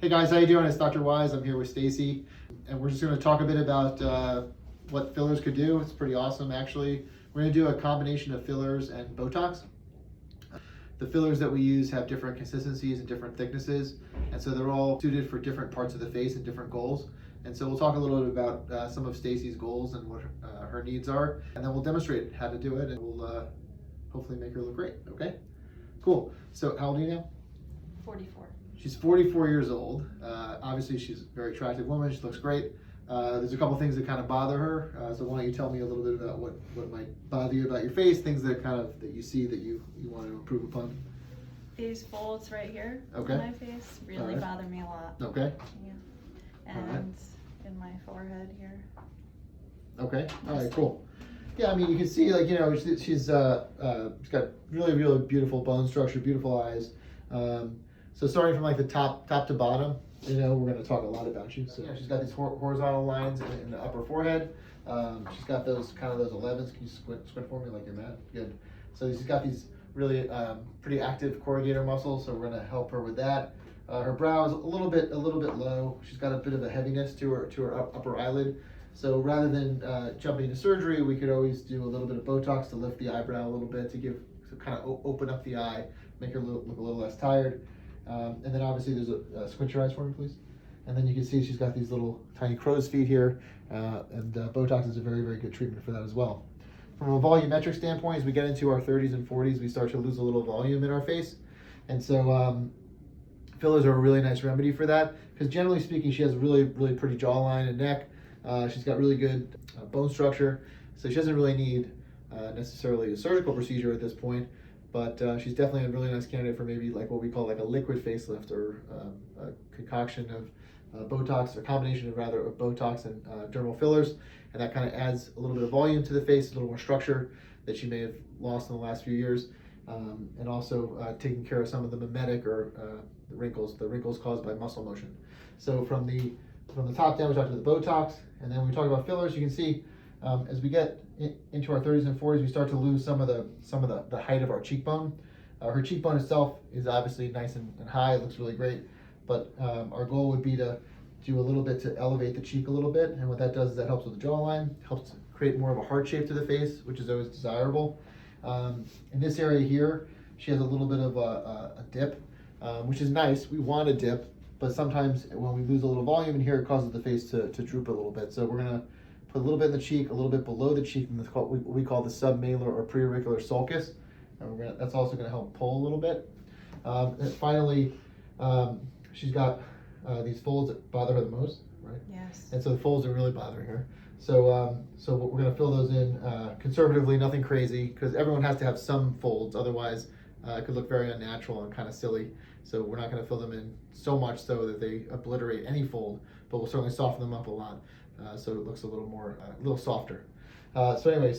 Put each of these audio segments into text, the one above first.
Hey guys, how you doing? It's Dr. Wise. I'm here with Stacy, and we're just going to talk a bit about what fillers could do. It's pretty awesome, actually. We're going to do a combination of fillers and Botox. The fillers that we use have different consistencies and different thicknesses, and so they're all suited for different parts of the face and different goals. And so we'll talk a little bit about some of Stacy's goals and what her needs are, and then we'll demonstrate how to do it, and we'll hopefully make her look great. Okay? Cool. So how old are you now? 44. She's 44 years old. Obviously, she's a very attractive woman. She looks great. There's a couple things that kind of bother her. So why don't you tell me a little bit about what might bother you about your face, things that that you see that you want to improve upon. These folds right here Okay. on my face really bother me a lot. Okay. Yeah. And in my forehead here. Okay. All right. Cool. Yeah, I mean, you can see, like, you know, she's got really beautiful bone structure, beautiful eyes. So starting from like the top to bottom, you know, we're going to talk a lot about you. So yeah, she's got these horizontal lines in the upper forehead. She's got those 11s. Can you squint for me like you're mad? Good. So she's got these really pretty active corrugator muscles. So we're going to help her with that. Her brow is a little bit low. She's got a bit of a heaviness to her upper eyelid. So rather than jumping into surgery, we could always do a little bit of Botox to lift the eyebrow a little bit to kind of open up the eye, make her look a little less tired. And then obviously there's a squint your eyes for me, please. And then you can see she's got these little tiny crow's feet here, and Botox is a very good treatment for that as well. From a volumetric standpoint, as we get into our 30s and 40s, we start to lose a little volume in our face. And so fillers are a really nice remedy for that, because generally speaking, she has a really pretty jawline and neck. She's got really good bone structure, so she doesn't really need necessarily a surgical procedure at this point. But she's definitely a really nice candidate for maybe like what we call like a liquid facelift, or a concoction of Botox, or combination of Botox and dermal fillers, and that kind of adds a little bit of volume to the face, a little more structure that she may have lost in the last few years, and also taking care of some of the mimetic or the wrinkles caused by muscle motion. So from the top down, we talked about the Botox, and then when we talk about fillers, you can see as we get into our 30s and 40s, we start to lose some of the height of our cheekbone. Her cheekbone itself is obviously nice and high. It looks really great, but our goal would be to do a little bit to elevate the cheek a little bit, and what that does is that helps with the jawline, helps create more of a heart shape to the face, which is always desirable. In this area here, she has a little bit of a dip, which is nice. We want a dip, but sometimes when we lose a little volume in here, it causes the face to droop a little bit. So we're gonna put a little bit in the cheek, a little bit below the cheek, and what we call the submalar or preauricular sulcus, and that's also gonna help pull a little bit. And finally, she's got these folds that bother her the most, right? Yes. And so the folds are really bothering her. So we're gonna fill those in conservatively, nothing crazy, because everyone has to have some folds, otherwise it could look very unnatural and kind of silly. So we're not going to fill them in so much so that they obliterate any fold, but we'll certainly soften them up a lot, so it looks a little softer. So anyway,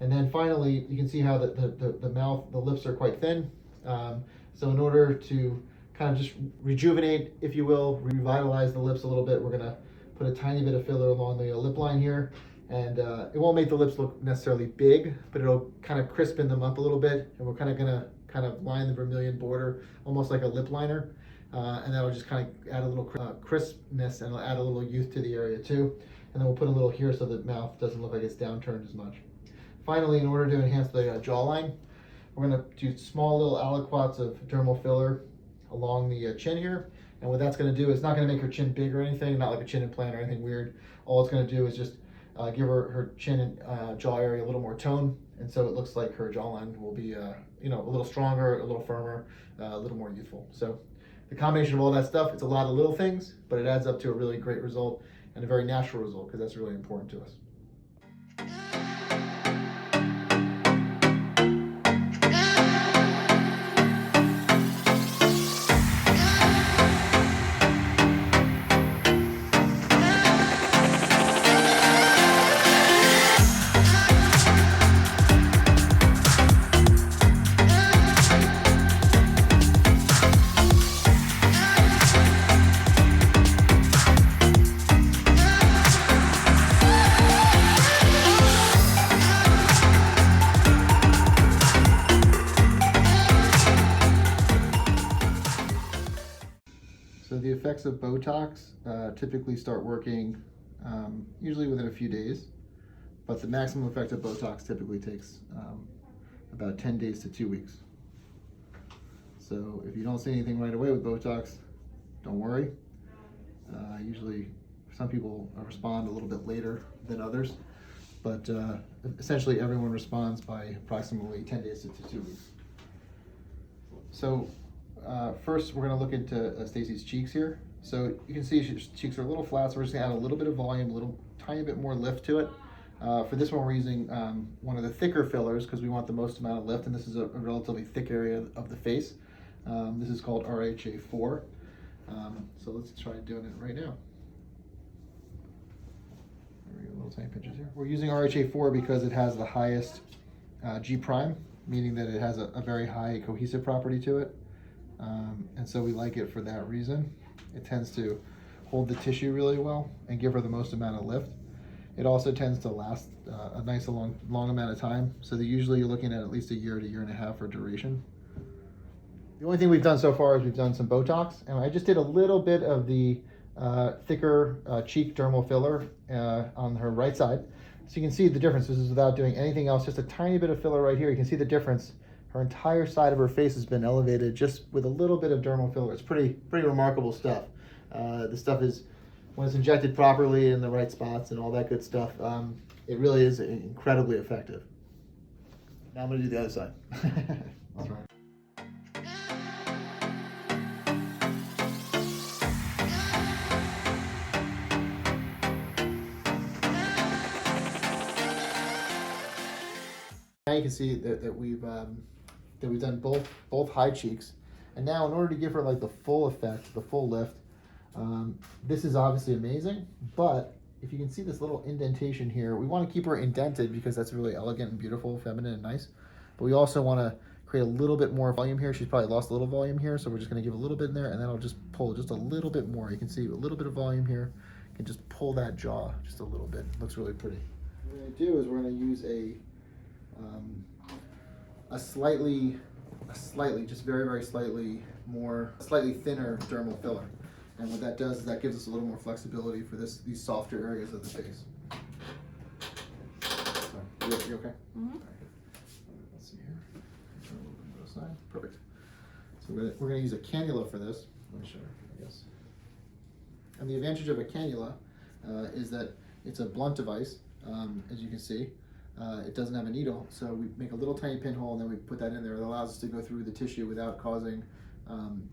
and then finally, you can see how the mouth, the lips are quite thin. So in order to kind of just rejuvenate, if you will, revitalize the lips a little bit, we're going to put a tiny bit of filler along the lip line here, and it won't make the lips look necessarily big, but it'll kind of crispen them up a little bit, and we're kind of going to line the vermilion border almost like a lip liner, and that'll just kind of add a little crispness, and it'll add a little youth to the area too. And then we'll put a little here so the mouth doesn't look like it's downturned as much. Finally, in order to enhance the jawline, we're going to do small little aliquots of dermal filler along the chin here. And what that's going to do is not going to make her chin big or anything, not like a chin implant or anything weird. All it's going to do is just give her chin and jaw area a little more tone, and so it looks like her jawline will be a little stronger, a little firmer, a little more youthful. So the combination of all that stuff, it's a lot of little things, but it adds up to a really great result and a very natural result, because that's really important to us. effects of Botox typically start working usually within a few days, but the maximum effect of Botox typically takes about 10 days to 2 weeks. So if you don't see anything right away with Botox, don't worry. Usually some people respond a little bit later than others, but essentially everyone responds by approximately 10 days to 2 weeks. So first we're going to look into Stacy's cheeks here. So you can see her cheeks are a little flat, so we're just going to add a little bit of volume, a little tiny bit more lift to it. For this one we're using one of the thicker fillers because we want the most amount of lift, and this is a relatively thick area of the face. This is called RHA4. So let's try doing it right now. There we go, little tiny pinches here. We're using RHA4 because it has the highest G prime, meaning that it has a very high cohesive property to it. And so we like it for that reason. It tends to hold the tissue really well and give her the most amount of lift. It also tends to last a nice long amount of time. So usually you're looking at least a year to 1.5 years for duration. The only thing we've done so far is we've done some Botox, and I just did a little bit of the thicker cheek dermal filler on her right side. So you can see the difference. This is without doing anything else, just a tiny bit of filler right here. You can see the difference. Her entire side of her face has been elevated just with a little bit of dermal filler. It's pretty remarkable stuff. This stuff is, when it's injected properly in the right spots and all that good stuff, it really is incredibly effective. Now I'm going to do the other side. I'll try. Now you can see that we've done both high cheeks, and now in order to give her like the full effect, the full lift, this is obviously amazing. But if you can see this little indentation here, we want to keep her indented because that's really elegant and beautiful, feminine and nice. But we also want to create a little bit more volume here. She's probably lost a little volume here, so we're just going to give a little bit in there, and then I'll just pull just a little bit more. You can see a little bit of volume here. You can just pull that jaw just a little bit. It looks really pretty. What we're going to do is we're going to use a slightly, just very slightly thinner dermal filler. And what that does is that gives us a little more flexibility for these softer areas of the face. Sorry, you okay? Mm-hmm. All right. Let's see here. Turn a little bit to the side. Perfect. So we're going to use a cannula for this. Let me show you, I guess. And the advantage of a cannula is that it's a blunt device, as you can see. It doesn't have a needle, so we make a little tiny pinhole and then we put that in there. It allows us to go through the tissue without causing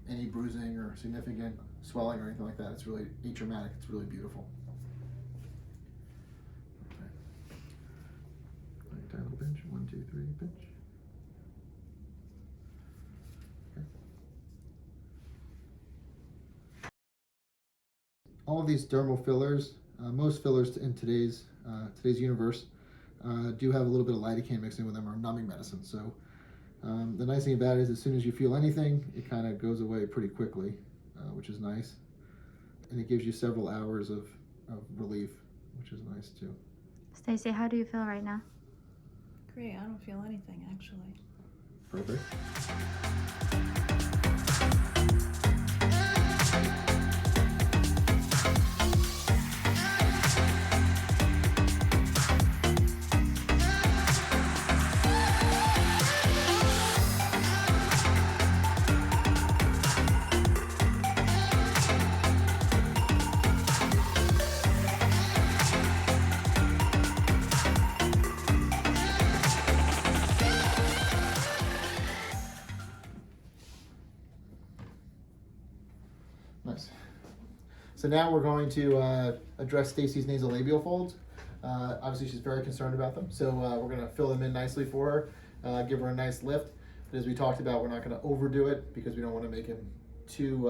any bruising or significant swelling or anything like that. It's really atraumatic. It's really beautiful. Okay. Tiny little pinch. 1, 2, 3, pinch. Okay. All of these dermal fillers, most fillers in today's universe, do have a little bit of lidocaine mixed in with them, or numbing medicine. So the nice thing about it is as soon as you feel anything, it kind of goes away pretty quickly, which is nice. And it gives you several hours of relief, which is nice too. Stacey, how do you feel right now? Great. I don't feel anything actually. Perfect. Nice. So now we're going to address Stacy's nasolabial folds. Obviously she's very concerned about them, so we're going to fill them in nicely for her, give her a nice lift. But as we talked about, we're not going to overdo it because we don't want to make them too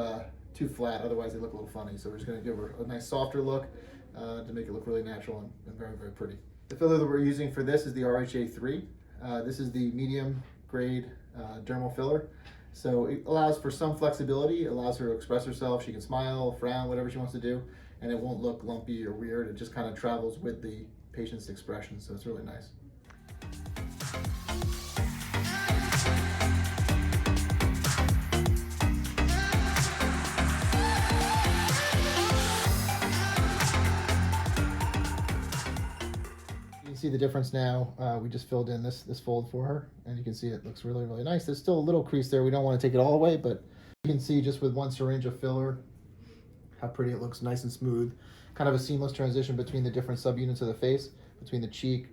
flat, otherwise they look a little funny. So we're just going to give her a nice softer look to make it look really natural and very pretty. The filler that we're using for this is the RHA3. This is the medium grade dermal filler. So it allows for some flexibility, it allows her to express herself. She can smile, frown, whatever she wants to do, and it won't look lumpy or weird. It just kind of travels with the patient's expression, so it's really nice. see the difference now. We just filled in this fold for her, and you can see it looks really, really nice. There's still a little crease there. We don't want to take it all away, but you can see just with one syringe of filler how pretty it looks, nice and smooth. Kind of a seamless transition between the different subunits of the face, between the cheek,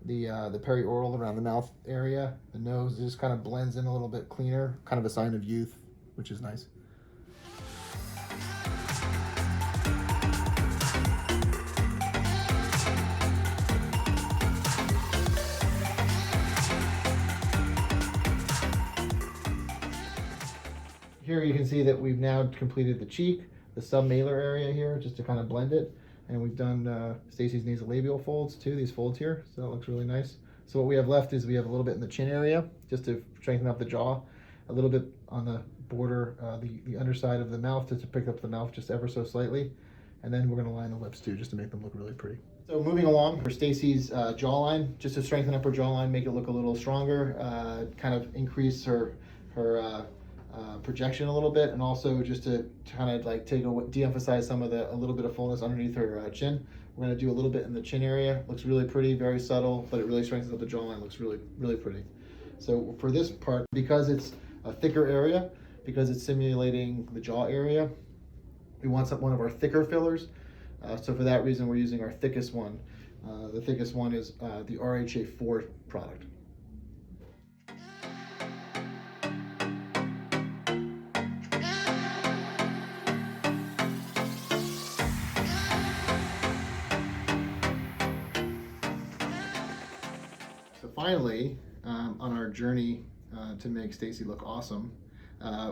the perioral around the mouth area, the nose. It just kind of blends in a little bit cleaner, kind of a sign of youth, which is nice. Here you can see that we've now completed the cheek, the submalar area here, just to kind of blend it. And we've done Stacy's nasolabial folds too, these folds here. So that looks really nice. So what we have left is we have a little bit in the chin area, just to strengthen up the jaw, a little bit on the border, the underside of the mouth, just to pick up the mouth just ever so slightly. And then we're gonna line the lips too, just to make them look really pretty. So moving along for Stacy's jawline, just to strengthen up her jawline, make it look a little stronger, kind of increase her projection a little bit, and also just to kind of like de-emphasize some of a little bit of fullness underneath her chin. We're going to do a little bit in the chin area. Looks really pretty, very subtle, but it really strengthens up the jawline. Looks really, really pretty. So for this part, because it's a thicker area, because it's simulating the jaw area, we want one of our thicker fillers. So for that reason, we're using our thickest one. The thickest one is the RHA4 product. Finally, on our journey to make Stacy look awesome,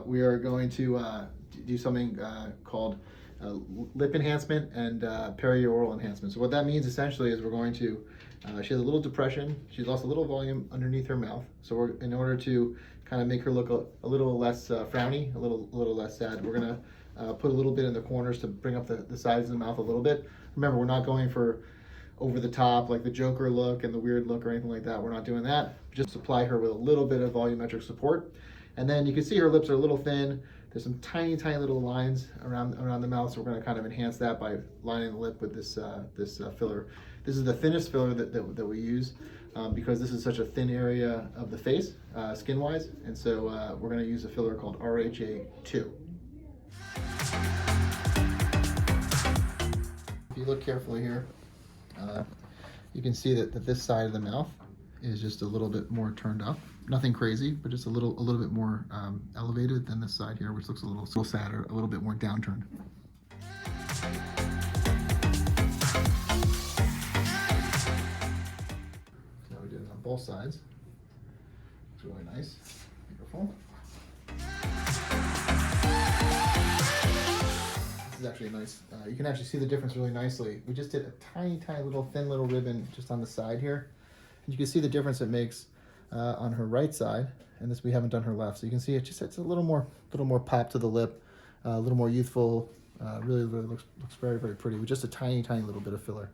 we are going to do something called lip enhancement and perioral enhancement. So what that means essentially is we're going to, she has a little depression, she's lost a little volume underneath her mouth. So we're, in order to kind of make her look a little less frowny, a little less sad, we're gonna put a little bit in the corners to bring up the sides of the mouth a little bit. Remember, we're not going for over the top like the Joker look and the weird look or anything like that. We're not doing that. Just supply her with a little bit of volumetric support. And then you can see her lips are a little thin. There's some tiny little lines around the mouth, so we're going to kind of enhance that by lining the lip with this filler. This is the thinnest filler that we use because this is such a thin area of the face, skin-wise, and so we're going to use a filler called RHA2. If you look carefully here, you can see that this side of the mouth is just a little bit more turned up. Nothing crazy, but just a little bit more elevated than this side here, which looks a little sadder, a little bit more downturned. Now we did it on both sides. It's really nice, beautiful. This is actually nice. You can actually see the difference really nicely. We just did a tiny thin little ribbon just on the side here. And you can see the difference it makes on her right side, and this we haven't done her left. So you can see it's a little more pop to the lip, a little more youthful. Really looks very pretty with just a tiny little bit of filler.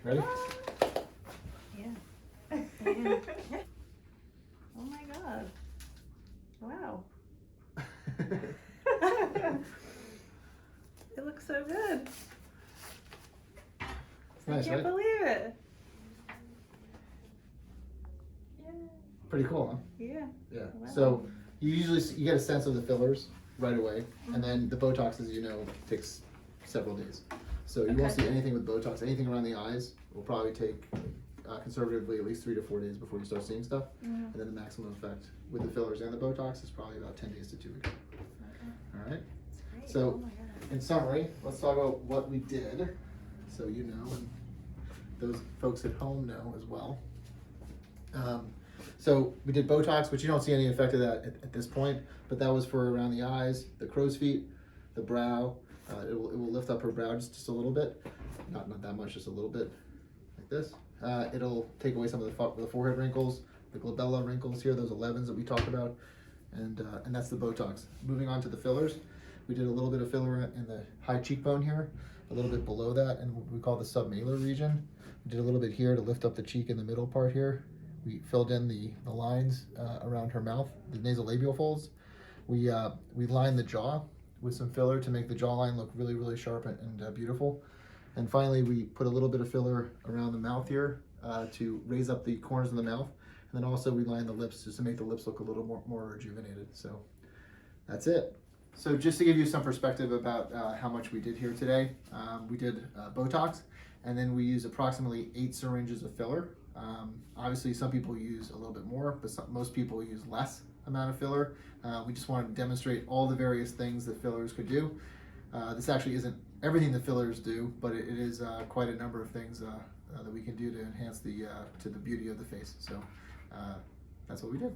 Ready? Yeah. Oh my god. Wow. It looks so good. It's nice, I can't right? believe it. Yeah. Pretty cool, huh? Yeah. Yeah. Wow. So you get a sense of the fillers right away, and then the Botox, as you know, takes several days. So you won't see anything with Botox. Anything around the eyes will probably take conservatively at least 3 to 4 days before you start seeing stuff. And then the maximum effect with the fillers and the Botox is probably about 10 days to 2 weeks. All right. Great. So, Oh my God. in summary, let's talk about what we did, so you know, and those folks at home know as well. So we did Botox, which you don't see any effect of that at this point, but that was for around the eyes, the crow's feet, the brow. It will lift up her brow just a little bit, not that much, just a little bit, like this. It'll take away some of the forehead wrinkles, the glabella wrinkles here, those 11s that we talked about, and that's the Botox. Moving on to the fillers, we did a little bit of filler in the high cheekbone here, a little bit below that and what we call the submalar region. We did a little bit here to lift up the cheek in the middle part here. We filled in the lines around her mouth, the nasolabial folds. We lined the jaw with some filler to make the jawline look really, really sharp and beautiful. And finally, we put a little bit of filler around the mouth here to raise up the corners of the mouth. And then also we lined the lips just to make the lips look a little more rejuvenated. So that's it. So just to give you some perspective about how much we did here today, we did Botox, and then we used approximately 8 syringes of filler. Obviously, some people use a little bit more, but most people use less amount of filler. We just wanted to demonstrate all the various things that fillers could do. This actually isn't everything that fillers do, but it is quite a number of things that we can do to enhance the beauty of the face. So that's what we did.